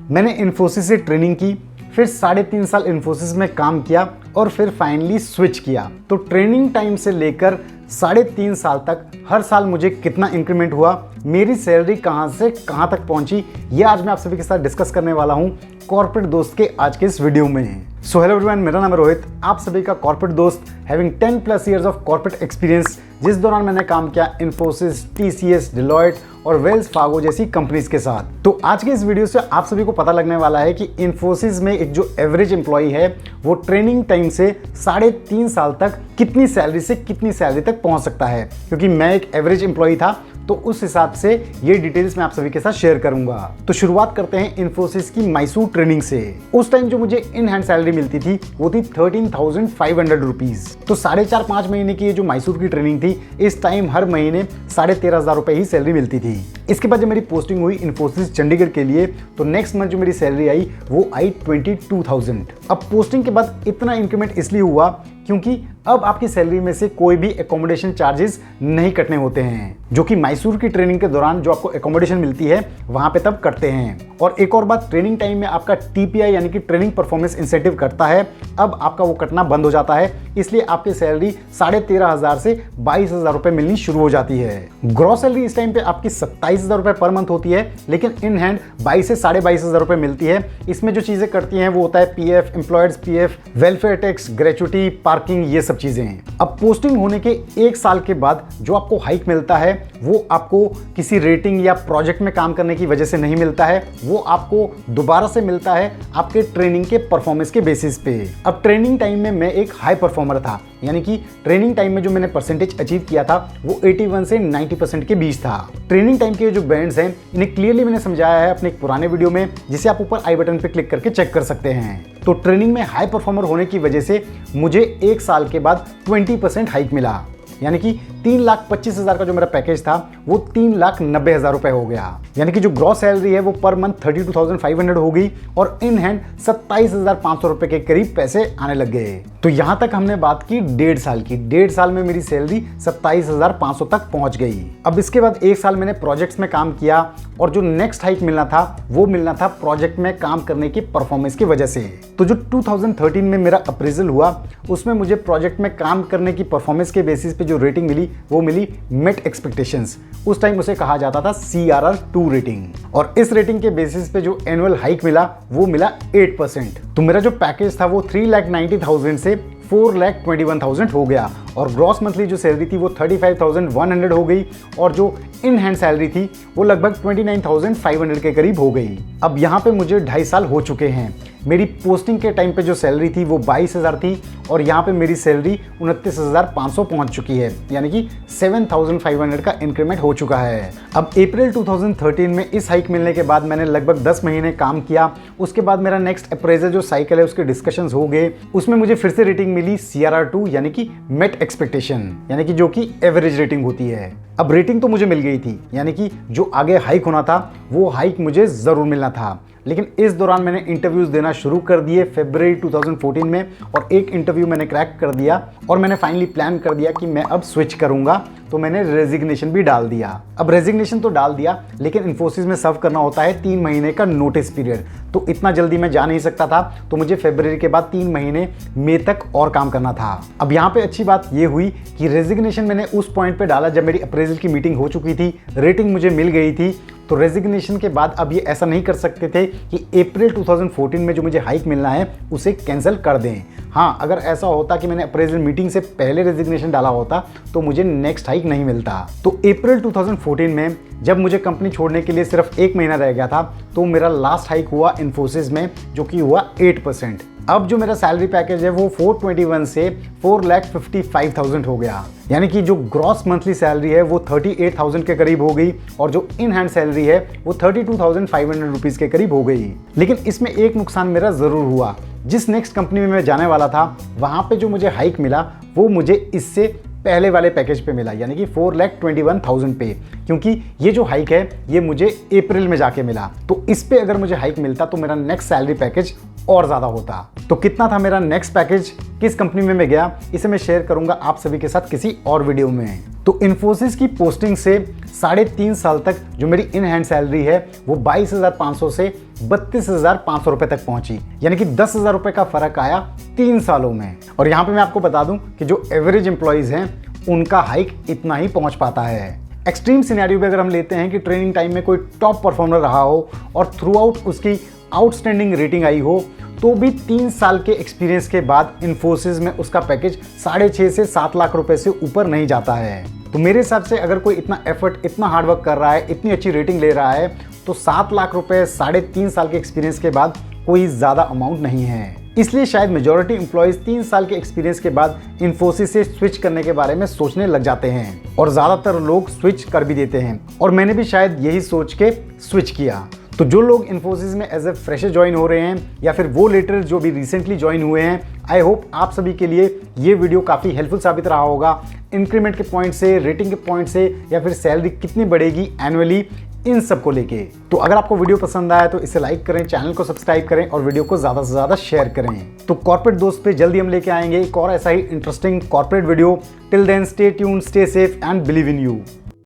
मैंने इन्फोसिस से ट्रेनिंग की, फिर 3.5 साल इन्फोसिस में काम किया और फिर फाइनली स्विच किया। तो ट्रेनिंग टाइम से लेकर 3.5 साल तक हर साल मुझे कितना इंक्रीमेंट हुआ, मेरी सैलरी कहां से कहां तक पहुंची, ये आज मैं आप सभी के साथ डिस्कस करने वाला हूं कॉर्पोरेट दोस्त के आज के इस वीडियो में। सो हेलो एवरीवन, मेरा नाम है रोहित, आप सभी का कॉर्पोरेट दोस्त having 10+ years of corporate experience, जिस दौरान मैंने काम किया इन्फोसिस, TCS, डिलॉयट और वेल्स फार्गो जैसी कंपनीज के साथ। तो आज के इस वीडियो से आप सभी को पता लगने वाला है कि इन्फोसिस में एक जो एवरेज एम्प्लॉई है वो ट्रेनिंग टाइम से 3.5 साल तक कितनी सैलरी से कितनी सैलरी तक पहुंच सकता है। क्योंकि मैं एक एवरेज एम्प्लॉई था तो उस हिसाब से ये डिटेल्स मैं आप सभी के साथ शेयर करूंगा। तो शुरुआत करते हैं इन्फोसिस की मैसूर ट्रेनिंग से। उस टाइम जो मुझे इन हैंड सैलरी मिलती थी वो थी 13,500 रुपीज। तो 4.5 महीने की जो मैसूर की ट्रेनिंग थी, इस टाइम हर महीने 13,500 रुपए ही सैलरी मिलती थी। इसके बाद जब मेरी पोस्टिंग हुई इन्फोसिस चंडीगढ़ के लिए, तो नेक्स्ट मंथ जो मेरी सैलरी आई वो आई 22,000। अब पोस्टिंग के बाद इतना इंक्रीमेंट इसलिए हुआ क्योंकि अब आपकी सैलरी में से कोई भी एकोमोडेशन चार्जेस नहीं कटने होते हैं, जो कि मैसूर की ट्रेनिंग के दौरान जो आपको एकोमोडेशन मिलती है वहां पे तब कटते हैं। और एक और बात, ट्रेनिंग टाइम में आपका TPI यानी कि ट्रेनिंग परफॉर्मेंस इंसेंटिव कटता है, अब आपका वो कटना बंद हो जाता है, इसलिए आपकी सैलरी 13,500 से 22,000 रुपए मिलनी शुरू हो जाती है। ग्रॉस सैलरी इस टाइम पे आपकी 27,000 रुपए पर मंथ होती है, लेकिन इन हैंड 22 से 22,500 रुपए मिलती है। इसमें जो चीजें कटती हैं वो होता है PF, employers PF, welfare tax, gratuity, parking, ये सब चीजें हैं। अब पोस्टिंग होने के 1 साल के बाद जो आपको हाइक मिलता है वो आपको किसी रेटिंग या प्रोजेक्ट में काम करने की वजह से नहीं मिलता है, वो आपको दोबारा से मिलता है आपके ट्रेनिंग के परफॉर्मेंस के बेसिस पे। अब ट्रेनिंग टाइम में मैं एक हाई परफॉर्मर था, यानी कि ट्रेनिंग टाइम में जो मैंने परसेंटेज अचीव किया था वो 81 से 90% के बीच था। ट्रेनिंग टाइम के जो बैंड्स हैं इन्हें क्लियरली मैंने समझाया है अपने एक पुराने वीडियो में, जिसे आप ऊपर आई बटन पे क्लिक करके चेक कर सकते हैं। तो ट्रेनिंग में हाई परफॉर्मर होने की वजह से मुझे 1 साल के बाद 20% हाइक मिला, यानी कि 3,25,000 का जो मेरा पैकेज था वो 3,90,000 रुपए हो गया। यानी कि जो ग्रॉस सैलरी है वो पर मंथ 32,500 हो गई और इन हैंड 27,500 रुपए के करीब पैसे आने लग गए। तो यहां तक हमने बात की 1.5 साल की। 1.5 साल में मेरी सैलरी 27,500 तक पहुंच गई। अब इसके बाद 1 साल मैंने प्रोजेक्ट्स में काम किया और जो नेक्स्ट हाइक मिलना था वो मिलना था प्रोजेक्ट में काम करने की परफॉर्मेंस की वजह से। तो जो 2013 में मेरा अप्रेजल हुआ उसमें मुझे प्रोजेक्ट में काम करने की परफॉर्मेंस के बेसिस पे जो रेटिंग मिली वो मिली मेट एक्सपेक्टेशंस। उस टाइम उसे कहा जाता था CRR2 रेटिंग। और इस रेटिंग के बेसिस पे जो एनुअल हाइक मिला वो मिला 8%। तो मेरा जो पैकेज था वो 3,90,000 से 4,21,000 हो गया और ग्रॉस मंथली जो सैलरी थी वो 35,100 हो गई और जो इन हैंड सैलरी थी वो लगभग 29,500 के करीब हो गई। अब यहाँ पे मुझे 2.5 साल हो चुके हैं। मेरी पोस्टिंग के टाइम पे जो सैलरी थी वो 22,000 थी और यहाँ पे मेरी सैलरी 29,500 पहुंच चुकी है, यानी कि 7,500 का इंक्रीमेंट हो चुका है। अब अप्रैल 2013 में इस हाइक मिलने के बाद मैंने लगभग 10 महीने काम किया। उसके बाद मेरा नेक्स्ट अप्रेजल जो साइकिल है उसके डिस्कशंस हो गए। उसमें मुझे फिर से रेटिंग मिली CRR2 यानी कि मेट एक्सपेक्टेशन, यानी कि जो कि एवरेज रेटिंग होती है। अब रेटिंग तो मुझे मिल गई थी, यानी कि जो आगे हाइक होना था वो हाइक मुझे जरूर मिलना था। लेकिन इस दौरान मैंने इंटरव्यूज देना शुरू कर दिए फरवरी 2014 में और एक इंटरव्यू मैंने क्रैक कर दिया और मैंने फाइनली प्लान कर दिया कि मैं अब स्विच करूंगा। तो मैंने रेजिग्नेशन भी डाल दिया। अब रेजिग्नेशन तो डाल दिया, लेकिन इन्फोसिस में सर्व करना होता है 3 महीने का नोटिस पीरियड। तो इतना जल्दी मैं जा नहीं सकता था, तो मुझे फरवरी के बाद 3 महीने मई तक और काम करना था। अब यहाँ पे अच्छी बात ये हुई कि रेजिग्नेशन मैंने उस पॉइंट पे डाला जब मेरी अप्रेजल की मीटिंग हो चुकी थी, रेटिंग मुझे मिल गई थी। तो रेजिग्नेशन के बाद अब ये ऐसा नहीं कर सकते थे कि अप्रैल 2014 में जो मुझे हाइक मिलना है उसे कैंसिल कर दें। हाँ, अगर ऐसा होता कि मैंने अप्रेजल मीटिंग से पहले रेजिग्नेशन डाला होता तो मुझे नेक्स्ट हाइक नहीं मिलता। तो अप्रैल 2014 में जब मुझे कंपनी छोड़ने के लिए सिर्फ 1 महीना रह गया था तो मेरा लास्ट हाइक हुआ इन्फोसिस में, जो कि हुआ 8%। अब जो मेरा सैलरी पैकेज है वो 421 से 4,55,000 हो गया, यानी कि जो ग्रॉस मंथली सैलरी है वो 38,000 के करीब हो गई और जो इन हैंड सैलरी है वो 32,500 रुपीज के करीब हो गई। लेकिन इसमें एक नुकसान मेरा जरूर हुआ। जिस नेक्स्ट कंपनी में मैं जाने वाला था वहां पे जो मुझे हाइक मिला वो मुझे इससे पहले वाले पैकेज पे मिला, यानी कि 4,21,000 पे, क्योंकि ये जो हाइक है ये मुझे अप्रैल में जाके मिला। तो इस पे अगर मुझे हाइक मिलता तो मेरा नेक्स्ट सैलरी पैकेज और ज़्यादा होता। तो कितना था मेरा नेक्स्ट पैकेज, किस कंपनी में मैं गया, इसे मैं शेयर करूंगा आप सभी के साथ किसी और वीडियो में। तो इन्फोसिस की पोस्टिंग से 3.5 साल तक जो मेरी इन हैंड सैलरी है वो 22,500 से 32,500 रुपए तक पहुंची, यानी कि 10,000 रुपए का फर्क आया 3 सालों में। और यहाँ पे मैं आपको बता दूं कि जो एवरेज एम्प्लॉइज हैं उनका हाइक इतना ही पहुंच पाता है। एक्सट्रीम सिनेरियो भी अगर हम लेते हैं कि ट्रेनिंग टाइम में कोई टॉप परफॉर्मर रहा हो और थ्रू आउट उसकी आउटस्टैंडिंग रेटिंग आई हो, तो भी 3 साल के एक्सपीरियंस के बाद इन्फोसिस में उसका पैकेज 6.5 से 7 लाख रुपए से ऊपर नहीं जाता है। तो मेरे हिसाब से अगर कोई इतना एफर्ट, इतना हार्डवर्क कर रहा है, इतनी अच्छी रेटिंग ले रहा है, तो 7 लाख रुपए 3.5 साल के एक्सपीरियंस के बाद कोई ज़्यादा अमाउंट नहीं है। इसलिए शायद मेजॉरिटी एम्प्लॉयज 3 साल के एक्सपीरियंस के बाद इन्फोसिस से स्विच करने के बारे में सोचने लग जाते हैं और ज़्यादातर लोग स्विच कर भी देते हैं, और मैंने भी शायद यही सोच के स्विच किया। तो जो लोग इन्फोसिस में एज ए फ्रेशर ज्वाइन हो रहे हैं या फिर वो लेटर जो भी रिसेंटली ज्वाइन हुए हैं, आई होप आप सभी के लिए ये वीडियो काफ़ी हेल्पफुल साबित रहा होगा। इंक्रीमेंट के पॉइंट से, रेटिंग के पॉइंट से, या फिर सैलरी कितनी बढ़ेगी एनुअली, इन सब को लेके। तो अगर आपको वीडियो पसंद आया तो इसे लाइक करें, चैनल को सब्सक्राइब करें और वीडियो को ज़्यादा से ज़्यादा शेयर करें। तो कॉर्पोरेट दोस्त पे जल्दी हम लेके आएंगे एक और ऐसा ही interesting corporate video. Till then stay tuned, stay safe and believe in you.